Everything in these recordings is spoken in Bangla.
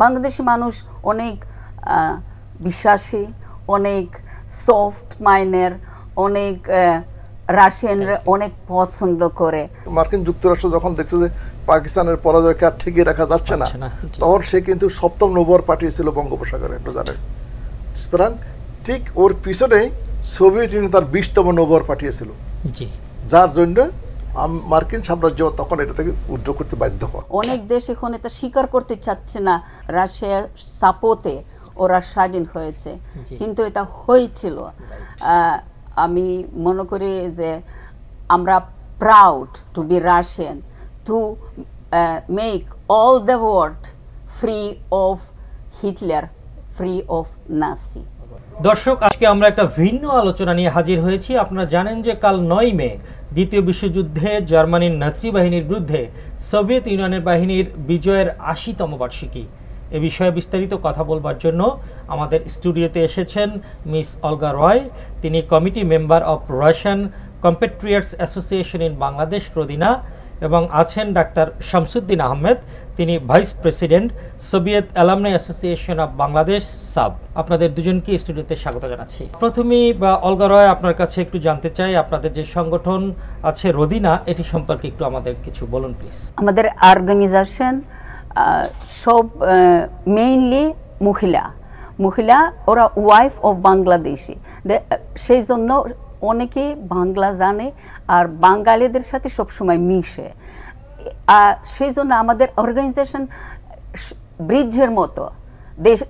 বাংলাদেশি মানুষ অনেক বিশ্বাসী, অনেক সফট মাইন্ডের, অনেক রাশিয়ানরা অনেক পছন্দ করে। মার্কিন যুক্তরাষ্ট্র যখন দেখছে যে পাকিস্তানের পরাজয়কে আর ঠেকিয়ে রাখা যাচ্ছে না, তখন সে কিন্তু 7ম নৌবহর পাঠিয়েছিল বঙ্গোপসাগরে, আপনারা জানেন। সুতরাং ঠিক ওর পিছনেই সোভিয়েত ইউনিয়ন তার 20তম নৌবহর পাঠিয়েছিল, যার জন্য মার্কিন সাম্রাজ্য তখন এটা থেকে উদ্যোগ করতে বাধ্য হয়। অনেক দেশ এখন এটা স্বীকার করতে চাচ্ছে না, রাশিয়ার সাপোর্টে ওরা স্বাধীন হয়েছে, কিন্তু এটা হয়েছিল। আমি মনে করি যে আমরা proud to be Russian, to make all the world free of Hitler, free of Nazi. দর্শক, আজকে আমরা একটা ভিন্ন আলোচনা নিয়ে হাজির হয়েছি। আপনারা জানেন যে কাল 9 মে দ্বিতীয় বিশ্বযুদ্ধে জার্মানির নাৎসি বাহিনীর বিরুদ্ধে সোভিয়েত ইউনিয়নের বাহিনীর বিজয়ের 80তম বার্ষিকী। এ বিষয়ে বিস্তারিত কথা বলবার জন্য আমাদের স্টুডিওতে এসেছেন মিস অলগা রয়। তিনি committee member of Russian compatriots association in Bangladesh, Rodina, এবং আছেন ডাক্তার শামসুদ্দিন আহমেদ। তিনি vice president Soviet alumni association of Bangladesh, সাব। আপনাদের দুজনকে স্টুডিওতে স্বাগত জানাচ্ছি। প্রথমেই অলগা রয়, আপনার কাছে একটু জানতে চাই, আপনাদের যে সংগঠন আছে রদিনা, এটি সম্পর্কে একটু আমাদের কিছু বলুন প্লিজ। আমাদের অর্গানাইজেশন সব মেইনলি মহিলা, ওরা ওয়াইফ অফ বাংলাদেশি, সেই জন্য অনেকে বাংলা জানে আর বাঙালিদের সাথে সবসময় মিশে। সেই জন্য আমাদের অর্গানাইজেশন ব্রিজের মতো,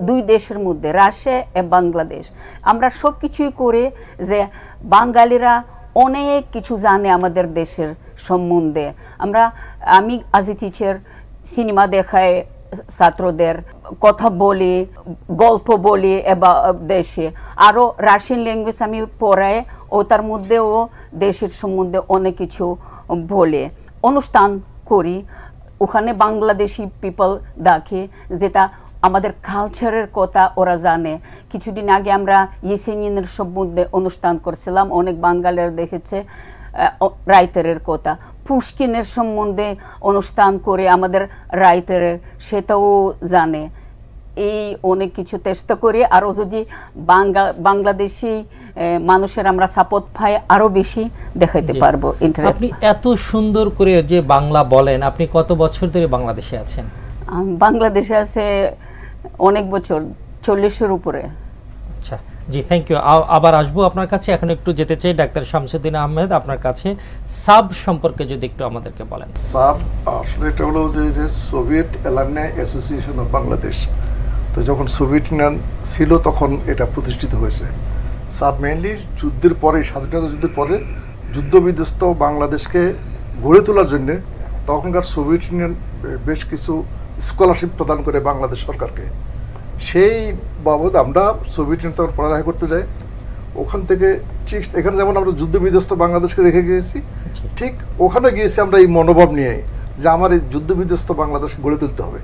দুই দেশের মধ্যে, রাশিয়া এবং বাংলাদেশ। আমরা সব কিছুই করে যে বাঙালিরা অনেক কিছু জানে আমাদের দেশের সম্বন্ধে। আমি আজ এ টিচার সিনেমা দেখায় ছাত্রদের, কথা বলি, গল্প বলি এবার দেশে, আরও রাশিয়ান ল্যাঙ্গুয়েজ আমি পড়াই, ও তার মধ্যেও দেশের সম্বন্ধে অনেক কিছু বলে। অনুষ্ঠান করি, ওখানে বাংলাদেশি পিপল দেখে, যেটা আমাদের কালচারের কথা ওরা জানে। কিছুদিন আগে আমরা ইয়েসেনিনের সম্বন্ধে অনুষ্ঠান করছিলাম, অনেক বাঙালিরা দেখেছে, রাইটারের কথা। পুশকিনের সম্বন্ধে অনুষ্ঠান করে আমাদের রাইটারের, সেটাও জানে। এই অনেক কিছু চেষ্টা করি, আরও যদি বাংলাদেশি মানুষের আমরা সাপোর্ট পাই, আরও বেশি দেখাইতে পারবো। আপনি এত সুন্দর করে যে বাংলা বলেন, আপনি কত বছর ধরে বাংলাদেশে আছেন? বাংলাদেশে আছে অনেক বছর, 40-এর উপরে। আচ্ছা, জি, থ্যাংক ইউ। আবার আসবো আপনার কাছে। এখন একটু যেতে চাই ডাক্তার শামসুদ্দিন আহমেদ, আপনার কাছে সাব সম্পর্কে যদি একটু আমাদেরকে বলেন। সাব আসলে এটা হলো যে Soviet alumni association of Bangladesh. তো যখন সোভিয়েত ইউনিয়ন ছিল তখন এটা প্রতিষ্ঠিত হয়েছে। সাব মেইনলি যুদ্ধের পরে, স্বাধীনতা যুদ্ধের পরে যুদ্ধবিধ্বস্ত বাংলাদেশকে গড়ে তোলার জন্যে তখনকার সোভিয়েত ইউনিয়ন বেশ কিছু স্কলারশিপ প্রদান করে বাংলাদেশ সরকারকে। সেই বাবদ আমরা সোভিয়েত ইউনিয়ন তখন পড়ালেখা করতে যাই। ওখান থেকে ঠিক এখানে যেমন আমরা যুদ্ধবিধ্বস্ত বাংলাদেশকে রেখে গিয়েছি, ঠিক ওখানে গিয়েছি আমরা এই মনোভাব নিয়ে যে আমার এই যুদ্ধবিধ্বস্ত বাংলাদেশ গড়ে তুলতে হবে।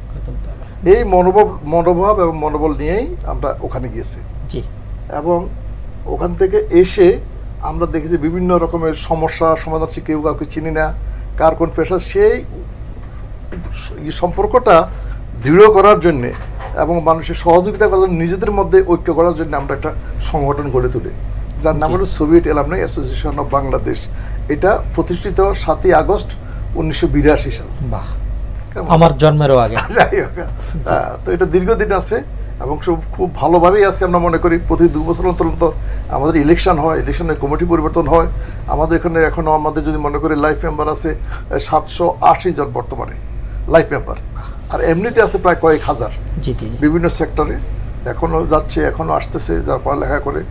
এই মনোভাব এবং মনোবল নিয়েই আমরা ওখানে গিয়েছি। এবং ওখান থেকে এসে আমরা দেখেছি বিভিন্ন রকমের সমস্যা সমাধান, কেউ কাউকে চিনি না, কার কোন পেশা, সেই সম্পর্কটা দৃঢ় করার জন্যে এবং মানুষের সহযোগিতা করার জন্য, নিজেদের মধ্যে ঐক্য করার জন্য আমরা একটা সংগঠন গড়ে তুলি, যার নাম হলো Soviet alumni association of Bangladesh. এটা প্রতিষ্ঠিত 7ই আগস্ট 1982 সাল, আমার জন্মেরও আগে। তো এটা দীর্ঘদিন আছে এবং খুব ভালোভাবেই আছে। আমরা মনে করি প্রতি 2 বছর অন্তর আমাদের ইলেকশন হয়, ইলেকশনের কমিটি পরিবর্তন হয়। আমাদের এখানে এখনও আমাদের যদি মনে করি লাইফ মেম্বার আছে 780 জন বর্তমানে লাইফ মেম্বার, আর এমনিতে আছে প্রায় কয়েক হাজার বিভিন্ন সেক্টরে। এখনও যাচ্ছে, এখনও আসতেছে যারা পড়ালেখা করে।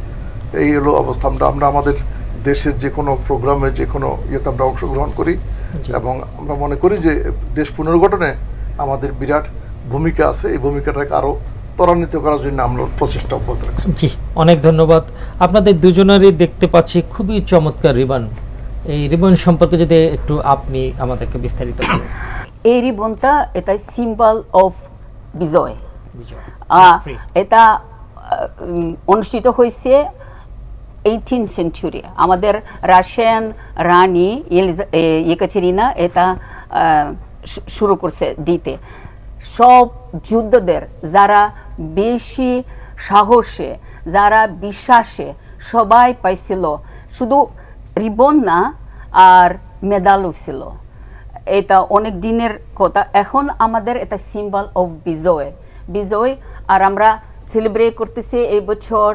এই হলো অবস্থা। আমরা আমাদের দেশের যে কোনো প্রোগ্রামে, যে কোনো ইয়েতে আমরা অংশগ্রহণ করি এবং আমরা মনে করি যে দেশ পুনর্গঠনে আমাদের বিরাট ভূমিকা আছে। এই ভূমিকাটাকে আরও ত্বরান্বিত করার জন্য আমরা প্রচেষ্টা অব্যাহত রাখছি। জি, অনেক ধন্যবাদ। আপনাদের দুজনেরই দেখতে পাচ্ছি খুবই চমৎকার রিবন। এই রিবন সম্পর্কে যদি একটু আপনি আমাদেরকে বিস্তারিত বলেন। এই রিবনটা এটা সিম্বল অফ বিজয়। এটা অনুষ্ঠিত হয়েছে 18th সেঞ্চুরি। আমাদের রাশিয়ান রানী একাতেরিনা এটা শুরু করছে দিতে। সব যুদ্ধদের যারা বেশি সাহসে, যারা বিশ্বাসে, সবাই পাইছিল শুধু রিবন না, আর মেডালও ছিল। এটা অনেক দিনের কথা। এখন আমাদের এটা সিম্বল অফ বিজয়, বিজয়। আর আমরা সেলিব্রেট করতেছি এই বছর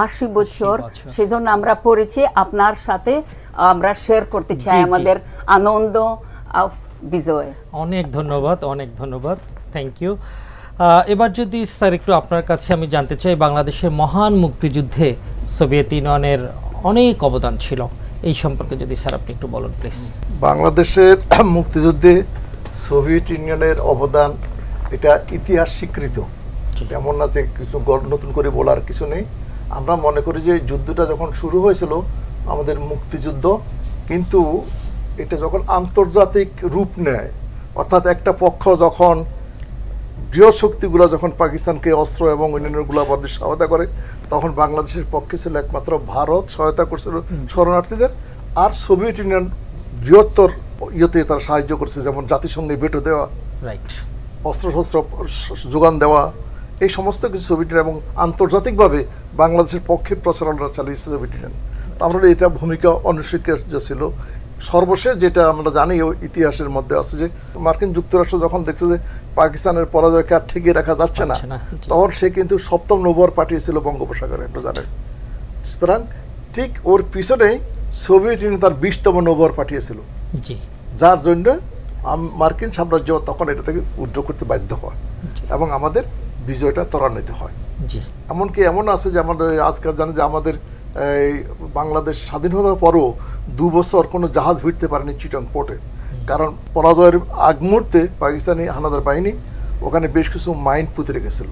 80 বছর। সেই জন্য আমরা পড়েছি, আপনার সাথে আমরা শেয়ার করতে চাই আমাদের আনন্দ অফ বিজয়। অনেক ধন্যবাদ, অনেক ধন্যবাদ, থ্যাংক ইউ। এবার যদি স্যার একটু আপনার কাছে আমি জানতে চাই, বাংলাদেশের মহান মুক্তিযুদ্ধে সোভিয়েত ইউনিয়নের অনেক অবদান ছিল, এই সম্পর্কে যদি স্যার আপনি একটু বলুন প্লিজ। বাংলাদেশের মুক্তিযুদ্ধে সোভিয়েত ইউনিয়নের অবদান এটা ইতিহাস স্বীকৃত, এমন না যে কিছু নতুন করে বলার কিছু নেই। আমরা মনে করি যে যুদ্ধটা যখন শুরু হয়েছিল আমাদের মুক্তিযুদ্ধ, কিন্তু এটা যখন আন্তর্জাতিক রূপ নেয়, অর্থাৎ একটা পক্ষ যখন বৃহৎ শক্তিগুলো যখন পাকিস্তানকে অস্ত্র এবং অন্যান্য গোলাবারুদের সহায়তা করে, তখন বাংলাদেশের পক্ষে ছিল একমাত্র ভারত সহায়তা করছিল শরণার্থীদের, আর সোভিয়েত ইউনিয়ন বৃহত্তর ইয়েতে তারা সাহায্য করছে, যেমন জাতিসংঘে ভেটো দেওয়া, অস্ত্রশস্ত্র যোগান দেওয়া, এই সমস্ত কিছু সোভিয়েত ইউনিয়ন এবং আন্তর্জাতিকভাবে বাংলাদেশের পক্ষে প্রচারণা চালিয়েছে সোভিয়েত ইউনিয়ন। আমরা এটা ভূমিকা অনস্বীকার্য ছিল। সর্বশেষ যেটা আমরা জানি ইতিহাসের মধ্যে আছে যে মার্কিন যুক্তরাষ্ট্র যখন দেখছে যে পাকিস্তানের পরাজয়কে আর ঠেকিয়ে রাখা যাচ্ছে না, তখন সে কিন্তু 7ম নৌবহর পাঠিয়েছিল বঙ্গোপসাগরে, আপনারা জানেন। সুতরাং ঠিক ওর পিছনেই সোভিয়েত ইউনিয়ন তার 20তম নৌবহর পাঠিয়েছিল, যার জন্য মার্কিন সাম্রাজ্য তখন এটা থেকে উদ্ধার করতে বাধ্য হয় এবং আমাদের বিজয়টা ত্বরান্বিত হয়। এমনকি এমন আছে যে আমাদের আজকাল জানি যে আমাদের এই বাংলাদেশ স্বাধীন হওয়ার পরও 2 বছর কোনো জাহাজ ভিড়তে পারেনি চিটং পোর্টে, কারণ পরাজয়ের আগ মুহূর্তে পাকিস্তানি হানাদার বাহিনী ওখানে বেশ কিছু মাইন পুঁতে রেখেছিল।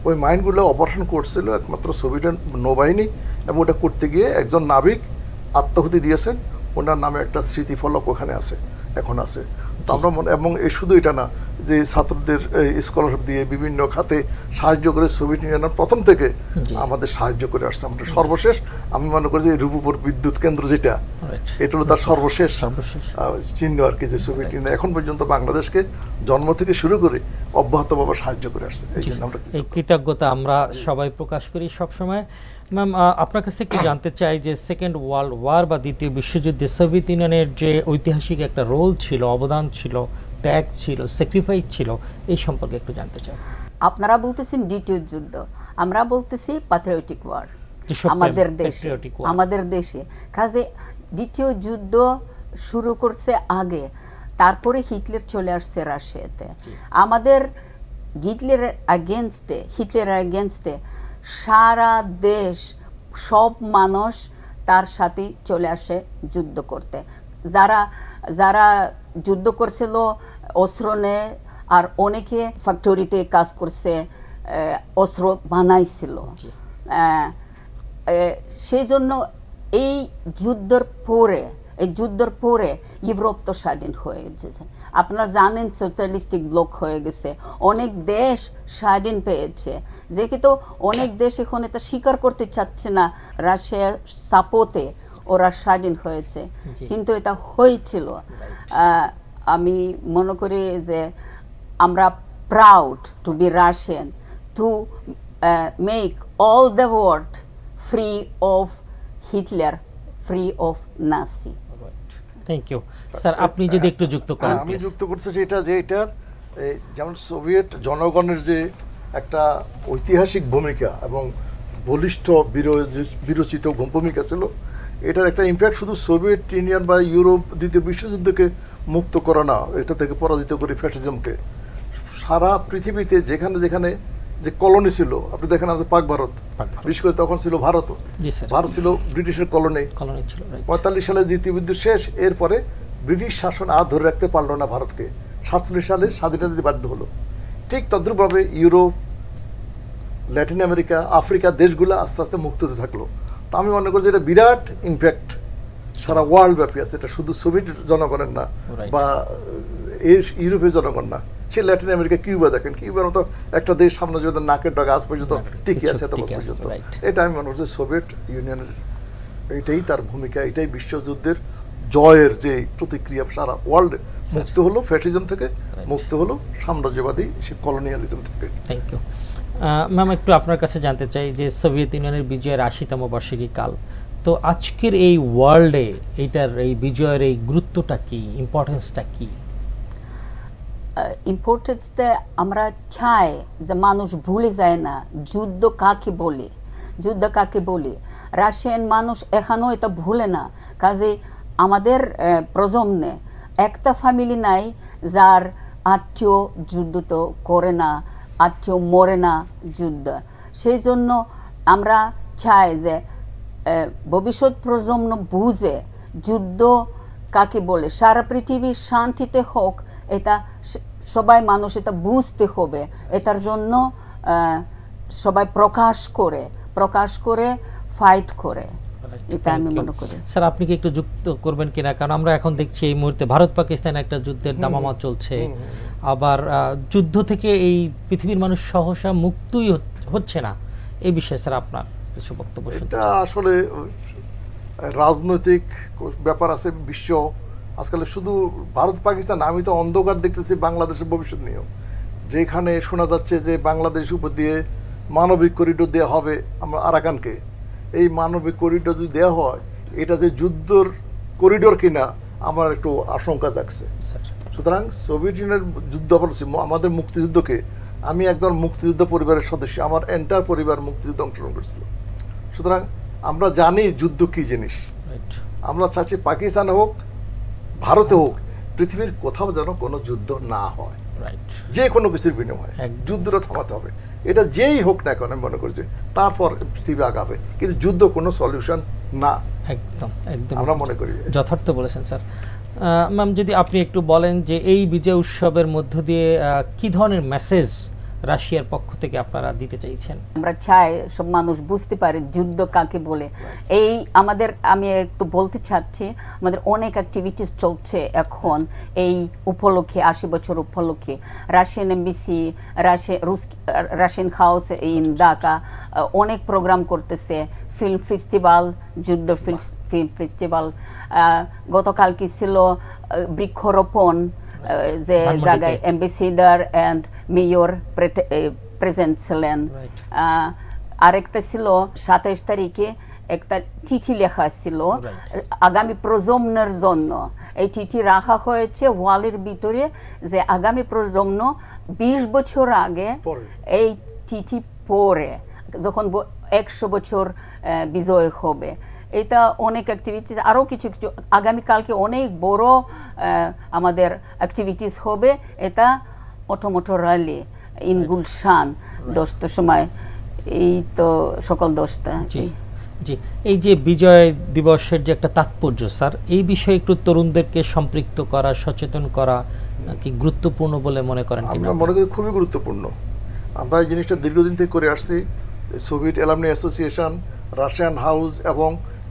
ওই মাইনগুলো অপারেশন করছিল একমাত্র সোভিয়েত নৌবাহিনী, এবং ওটা করতে গিয়ে একজন নাবিক আত্মাহুতি দিয়েছেন, ওনার নামে একটা স্মৃতিফলক ওখানে আছে, এখন আছে। তো আমরা এবং শুধু এটা না যে ছাত্রদের স্কলারশিপ দিয়ে বিভিন্ন খাতে সাহায্য করে সোভিয়েত ইউনিয়ন প্রথম থেকে আমাদের সাহায্য করে আসছে। আমাদের সর্বশেষ আমি মনে করি যে রূপপুর বিদ্যুৎ কেন্দ্র যেটা, এটা হলো তার সর্বশেষ চিহ্ন আর কি, যে সোভিয়েত ইউনিয়ন এখন পর্যন্ত বাংলাদেশকে জন্ম থেকে শুরু করে অব্যাহতভাবে সাহায্য করে আসছে। এই কৃতজ্ঞতা আমরা সবাই প্রকাশ করি সবসময়। ম্যাম, আপনার কাছে একটু জানতে চাই যে সেকেন্ড ওয়ার্ল্ড ওয়ার বা দ্বিতীয় বিশ্বযুদ্ধে সোভিয়েত ইউনিয়নের যে ঐতিহাসিক একটা রোল ছিল, অবদান ছিল, ত্যাগ ছিল, স্যাক্রিফাইস ছিল, এই সম্পর্কে একটু জানতে চাই। আপনারা বলতেছেন দ্বিতীয় যুদ্ধ, আমরা বলতেছি প্যাট্রিয়টিক ওয়ার আমাদের দেশে। কাজে দ্বিতীয় যুদ্ধ শুরু করছে আগে, তারপরে হিটলার চলে আসছে রাশিয়াতে। আমাদের হিটলারের এগেনস্টে সারা দেশ, সব মানুষ তার সাথে চলে আসে যুদ্ধ করতে। যারা যুদ্ধ করছিল অস্ত্র নেয়, আর অনেকে ফ্যাক্টরিতে কাজ করছে, অস্ত্র বানাইছিল। সেই জন্য এই যুদ্ধের পরে ইউরোপ তো স্বাধীন হয়ে গেছে। আপনারা জানেন সোশ্যালিস্টিক ব্লক হয়ে গেছে, অনেক দেশ স্বাধীন পেয়েছে, যে কিন্তু অনেক দেশ এখন এটা স্বীকার করতে চাচ্ছে না রাশিয়ার সাপোর্টে ওরা স্বাধীন হয়েছে, কিন্তু এটা হয়েছিল। আমি মনে করি যে আমরা proud to be Russian, to make all the world free of Hitler, free of Nazi. Thank you sir, আপনি যদি একটু যুক্ত করেন। আমি যুক্ত করতে চাই এটা যে এটার যেমন সোভিয়েত জনগণের যে একটা ঐতিহাসিক ভূমিকা এবং বলিষ্ঠ বিরচিত ভূমিকা ছিল, এটার একটা ইম্প্যাক্ট শুধু সোভিয়েত ইউনিয়ন বা ইউরোপ দ্বিতীয় বিশ্বযুদ্ধকে মুক্ত করা না, এটা থেকে পরাজিত করে ফ্যাসিজমকে সারা পৃথিবীতে যেখানে যেখানে যে কলোনি ছিল, আপনি দেখেন আমাদের পাক ভারত, বিশেষ করে তখন ছিল ভারত ছিল ব্রিটিশের কলোনি ছিল। 45 সালে দ্বিতীয় যুদ্ধ শেষ, এরপরে ব্রিটিশ শাসন আর ধরে রাখতে পারলো না ভারতকে, 47 সালে স্বাধীনতা দিতে বাধ্য হলো। ঠিক তদ্রুপভাবে ইউরোপ, ল্যাটিন আমেরিকা, আফ্রিকা দেশগুলো আস্তে আস্তে মুক্ত হতে থাকলো। তো আমি মনে করি যে এটা বিরাট ইম্প্যাক্ট সারা ওয়ার্ল্ড ব্যাপী আছে, এটা শুধু সোভিয়েত জনগণের না বা ইউরোপের জনগণ না, সে ল্যাটিন আমেরিকা, কিউবা দেখেন, কিউবার মতো একটা দেশ সামনে যদি নাকের ডগা আজ পর্যন্ত টিকে আছে এত পর্যন্ত। এটা আমি মনে করছি সোভিয়েত ইউনিয়নের এটাই তার ভূমিকা, এটাই বিশ্বযুদ্ধের জয়ের যে প্রতিক্রিয়া, সারা ওয়ার্ল্ড মুক্ত হলো ফ্যাসিজম থেকে মুক্ত হলো সাম্রাজ্যবাদী সে কলোনিয়ালিজম থেকে। Thank you ma'am. একটু আপনার কাছে জানতে চাই যে সোভিয়েত ইউনিয়নের বিজয়ের ৮০তম বার্ষিকী কাল, তো আজকের এই ওয়ার্ল্ডে এইটার এই বিজয়ের এই গুরুত্বটা কি, ইম্পর্টেন্সটা কি? ইম্পর্টেন্সটা আমরা চাই যে মানুষ ভুলে যায় না যুদ্ধ কাকে বলে, যুদ্ধ কাকে বলে। রাশিয়ান মানুষ এখনও এটা ভুলে না। কাজে আমাদের প্রজন্মে একটা ফ্যামিলি নাই যার আত্মীয় যুদ্ধ তো করে না, আত্মীয় মরে না যুদ্ধ। সেই জন্য আমরা চাই যে ভবিষ্যৎ প্রজন্ম বুঝে যুদ্ধ কাকে বলে, সারা পৃথিবী শান্তিতে হোক, এটা সবাই মানুষ এটা বুঝতে হবে। এটার জন্য সবাই প্রকাশ করে ফাইট করে, এটা আমি মনে করি। স্যার আপনি কি একটু যুক্ত করবেন কিনা, কারণ আমরা এখন দেখছি এই মুহূর্তে ভারত পাকিস্তান একটা যুদ্ধের দামামা চলছে, আবার যুদ্ধ থেকে এই পৃথিবীর মানুষ সহসা মুক্তই হচ্ছে না, এই বিষয়ে স্যার আপনার কিছু বক্তব্য? এটা আসলে রাজনৈতিক ব্যাপার আছে। বিশ্ব আজকাল শুধু ভারত পাকিস্তান, আমি তো অন্ধকার দেখতেছি বাংলাদেশের ভবিষ্যৎ নিয়েও, যেখানে শোনা যাচ্ছে যে বাংলাদেশ উপর দিয়ে মানবিক করিডোর দেওয়া হবে আমরা আরাকানকে। এই মানবিক করিডোর যদি দেওয়া হয়, এটা যে যুদ্ধর করিডোর কিনা আমার একটু আশঙ্কা জাগছে। সুতরাং সোভিয়েত ইউনিয়নের যুদ্ধ আমাদের মুক্তিযুদ্ধকে, আমি একজন মুক্তিযুদ্ধ পরিবারের সদস্য, আমার এন্টার পরিবার মুক্তিযুদ্ধে অংশগ্রহণ করেছিল। সুতরাং আমরা জানি যুদ্ধ কি জিনিস। আমরা চাচ্ছি পাকিস্তানে হোক, ভারতে হোক, পৃথিবীর কোথাও যেন কোনো যুদ্ধ না হয়, যে কোনো কিছুর বিনিময়ে যুদ্ধটা থামাতে হবে। এটা যেই হোক না কেন আমি মনে করছি, তারপর পৃথিবী আগাবে, কিন্তু যুদ্ধ কোনো সলিউশন না। একদম একদম আমরা মনে করি যথার্থ বলেছেন স্যার। ম্যাম যদি আপনি একটু বলেন যে এই বিজয় উৎসবের মধ্য দিয়ে কি ধরনের মেসেজ রাশিয়ার পক্ষ থেকে আপনারা দিতে চাইছেন? আমরা চাই সব মানুষ বুঝতে পারে যুদ্ধ কাকে বলে। এই আমাদের, আমি একটু বলতে চাচ্ছি, আমাদের অনেক অ্যাক্টিভিটিস চলছে এখন এই উপলক্ষে, ৮০ বছর উপলক্ষে। Russian MBC, Russian house in Dhaka অনেক প্রোগ্রাম করতেছে, ফিল্ম ফেস্টিভ্যাল, যুদ্ধ ফিল্ম ফেস্টিভ্যাল। গতকালকে ছিল বৃক্ষরোপণ, যে জায়গায় অ্যাম্বাসেডর অ্যান্ড মেয়র প্রেজেন্ট ছিলেন। আরেকটা ছিল ২৭ তারিখে একটা চিঠি লেখা ছিল আগামী প্রজন্মের জন্য। এই চিঠি রাখা হয়েছে ওয়ালের ভিতরে, যে আগামী প্রজন্ম ২০ বছর আগে এই চিঠি পড়ে, যখন ১০০ বছর বিজয় হবে। এটা অনেক অ্যাক্টিভিটিস, আরও কিছু কিছু আগামীকালকে অনেক বড় আমাদের অ্যাক্টিভিটিস হবে। এটা অটোমোটো র্যালি ইন গুলশান 10টার সময়। এই তো সকল 10টা। জি জি, এই যে বিজয় দিবসের যে একটা তাৎপর্য স্যার, এই বিষয়ে একটু তরুণদেরকে সম্পৃক্ত করা, সচেতন করা কি গুরুত্বপূর্ণ বলে মনে করেন? আমরা মনে করি খুবই গুরুত্বপূর্ণ। আমরা এই জিনিসটা দীর্ঘদিন থেকে করে আসছি। Soviet alumni association, Russian house এবং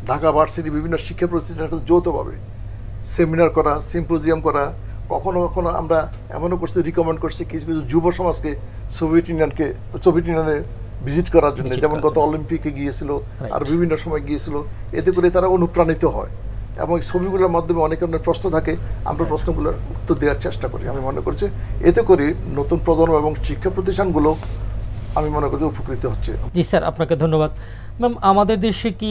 ঢাকা ভার্সিটি বিভিন্ন শিক্ষা প্রতিষ্ঠান যৌথভাবে সেমিনার করা, সিম্পোজিয়াম করা, কখনো কখনো আমরা এমনও করছি, রিকমেন্ড করছি কিছু কিছু যুব সমাজকে সোভিয়েত ইউনিয়নে ভিজিট করার জন্য, যেমন গত অলিম্পিকে গিয়েছিল আর বিভিন্ন সময় গিয়েছিল। এতে করে তারা অনুপ্রাণিত হয় এবং ছবিগুলোর মাধ্যমে অনেক ধরনের প্রশ্ন থাকে, আমরা প্রশ্নগুলোর উত্তর দেওয়ার চেষ্টা করি। আমি মনে করছি এতে করে নতুন প্রজন্ম এবং শিক্ষা প্রতিষ্ঠানগুলো আমি মনে করি উপকৃত হচ্ছে। জি স্যার, আপনাকে ধন্যবাদ। ম্যাম আমাদের দেশে কি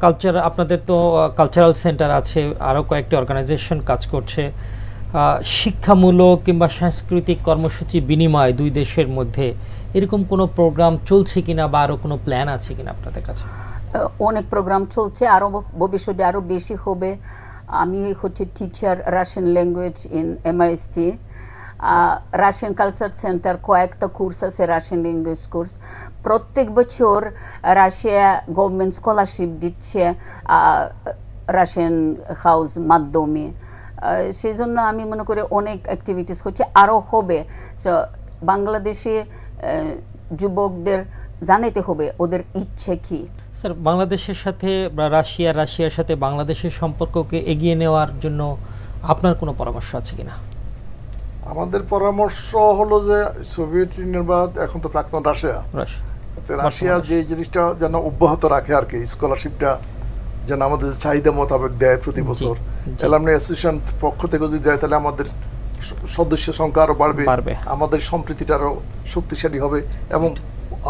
কালচার, আপনাদের তো কালচারাল সেন্টার আছে, আরও কয়েকটি অর্গানাইজেশন কাজ করছে, শিক্ষামূলক কিংবা সাংস্কৃতিক কর্মসূচি বিনিময় দুই দেশের মধ্যে এরকম কোনো প্রোগ্রাম চলছে কিনা বা আরও কোনো প্ল্যান আছে কিনা আপনাদের কাছে? অনেক প্রোগ্রাম চলছে, আরও ভবিষ্যতে আরও বেশি হবে। আমি হচ্ছে teacher Russian language in MIST, Russian culture centre কয়েকটা কোর্স আছে, রাশিয়ান ল্যাঙ্গুয়েজ কোর্স। প্রত্যেক বছর রাশিয়া গভর্নমেন্ট স্কলারশিপ দিচ্ছে রাশিয়ান হাউস মাধ্যমে। সেই জন্য আমি মনে করি অনেক অ্যাক্টিভিটিস হচ্ছে, আরও হবে। বাংলাদেশে যুবকদের জানাতে হবে ওদের ইচ্ছে কি। স্যার বাংলাদেশের সাথে রাশিয়ার সাথে বাংলাদেশের সম্পর্ককে এগিয়ে নেওয়ার জন্য আপনার কোনো পরামর্শ আছে কিনা? আমাদের পরামর্শ হলো যে সোভিয়েত ইউনিয়ন বা এখন তো প্রাক্তন রাশিয়া যে জিনিসটা যেন অব্যাহত রাখে আর কি, স্কলারশিপটা যেন আমাদের চাহিদা মোতাবেক দেয় প্রতি বছর। অ্যালামনি অ্যাসোসিয়েশন পক্ষ থেকে যদি দেয় তাহলে আমাদের সদস্য সংখ্যা আরো বাড়বে, আমাদের সম্প্রীতিটা আরো শক্তিশালী হবে, এবং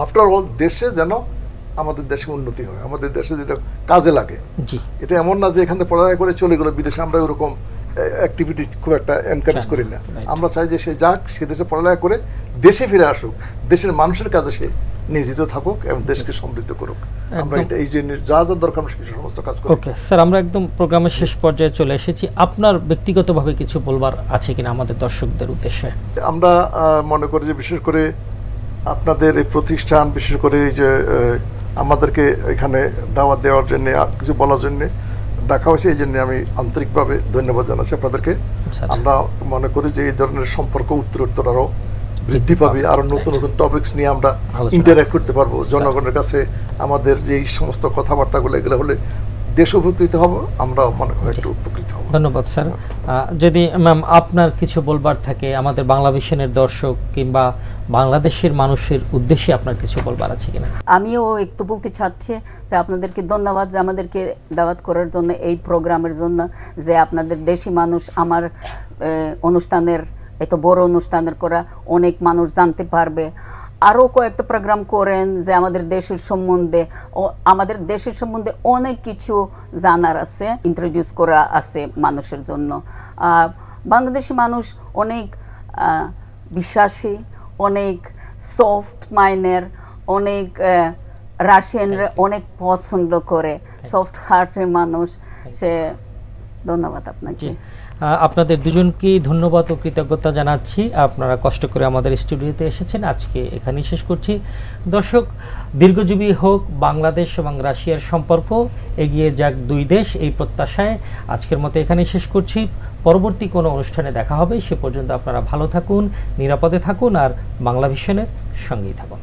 আফটার অল দেশে যেন আমাদের দেশে উন্নতি হয়, আমাদের দেশে যেটা কাজে লাগে। এটা এমন না যে এখান থেকে পড়ালেখা করে চলে গেল বিদেশে, আমরা ওরকম অ্যাক্টিভিটি খুব একটা এনকারেজ করি না। আমরা চাই যে সে যাক, সে দেশে পড়ালেখা করে দেশে ফিরে আসুক, দেশের মানুষের কাজে সে নিয়োজিত থাকুক এবং দেশকে সমৃদ্ধ করুক। আমরা এটা এই জন্য যা যা দরকার সেই সমস্ত কাজ করি। ওকে স্যার, আমরা একদম প্রোগ্রামের শেষ পর্যায়ে চলে এসেছি। আপনার ব্যক্তিগতভাবে কিছু বলবার আছে কিনা আমাদের দর্শকদের উদ্দেশ্যে? আমরা মনে করি যে বিশেষ করে আপনাদের এই প্রতিষ্ঠান, বিশেষ করে এই যে আমাদেরকে এখানে দাওয়াত দেওয়ার জন্য, কিছু বলার জন্য ডাকা হয়েছে, এই জন্য আমি আন্তরিকভাবে ধন্যবাদ জানাচ্ছি আপনাদেরকে। আমরা মনে করি যে এই ধরনের সম্পর্ক উত্তরোত্তর আরো বৃদ্ধি পাবে, আরো নতুন নতুন টপিকস নিয়ে আমরা ইন্টারঅ্যাক্ট করতে পারবো জনগণের কাছে। আমাদের যে সমস্ত কথাবার্তাগুলো এগুলো হলে দেশ উপকৃত হবে, আমরা মনে করি একটু উপকৃত হব। ধন্যবাদ স্যার। যদি ম্যাম আপনার কিছু বলবার থাকে আমাদের বাংলা ভিশনের দর্শক কিংবা বাংলাদেশের মানুষের উদ্দেশ্যে আপনার কিছু বলবার আছে কিনা? আমিও একটু বলতে চাচ্ছি যে আপনাদেরকে ধন্যবাদ যে আমাদেরকে দাওয়াত করার জন্য, এই প্রোগ্রামের জন্য, যে আপনাদের দেশি মানুষ আমার অনুষ্ঠানের, এত বড় অনুষ্ঠানের করা অনেক মানুষ জানতে পারবে। আরও কয়েকটা প্রোগ্রাম করেন যে আমাদের দেশের সম্বন্ধে, আমাদের দেশের সম্বন্ধে অনেক কিছু জানার আছে, ইন্ট্রোডিউস করা আছে মানুষের জন্য। বাংলাদেশি মানুষ অনেক বিশ্বাসী, অনেক সফট মাইন্ডের, অনেক রাশিয়ানরা অনেক পছন্দ করে, সফট হার্টের মানুষ। সে ধন্যবাদ আপনাকে। আপনাদের দুজনকেই ধন্যবাদ ও কৃতজ্ঞতা জানাচ্ছি, আপনারা কষ্ট করে আমাদের স্টুডিওতে এসেছেন। আজকে এখানেই শেষ করছি। দর্শক, দীর্ঘজীবী হোক বাংলাদেশ এবং রাশিয়ার সম্পর্ক, এগিয়ে যাক দুই দেশ, এই প্রত্যাশায় আজকের মতো এখানেই শেষ করছি। পরবর্তী কোনো অনুষ্ঠানে দেখা হবে, সে পর্যন্ত আপনারা ভালো থাকুন, নিরাপদে থাকুন আর বাংলা ভিশনের সঙ্গেই থাকুন।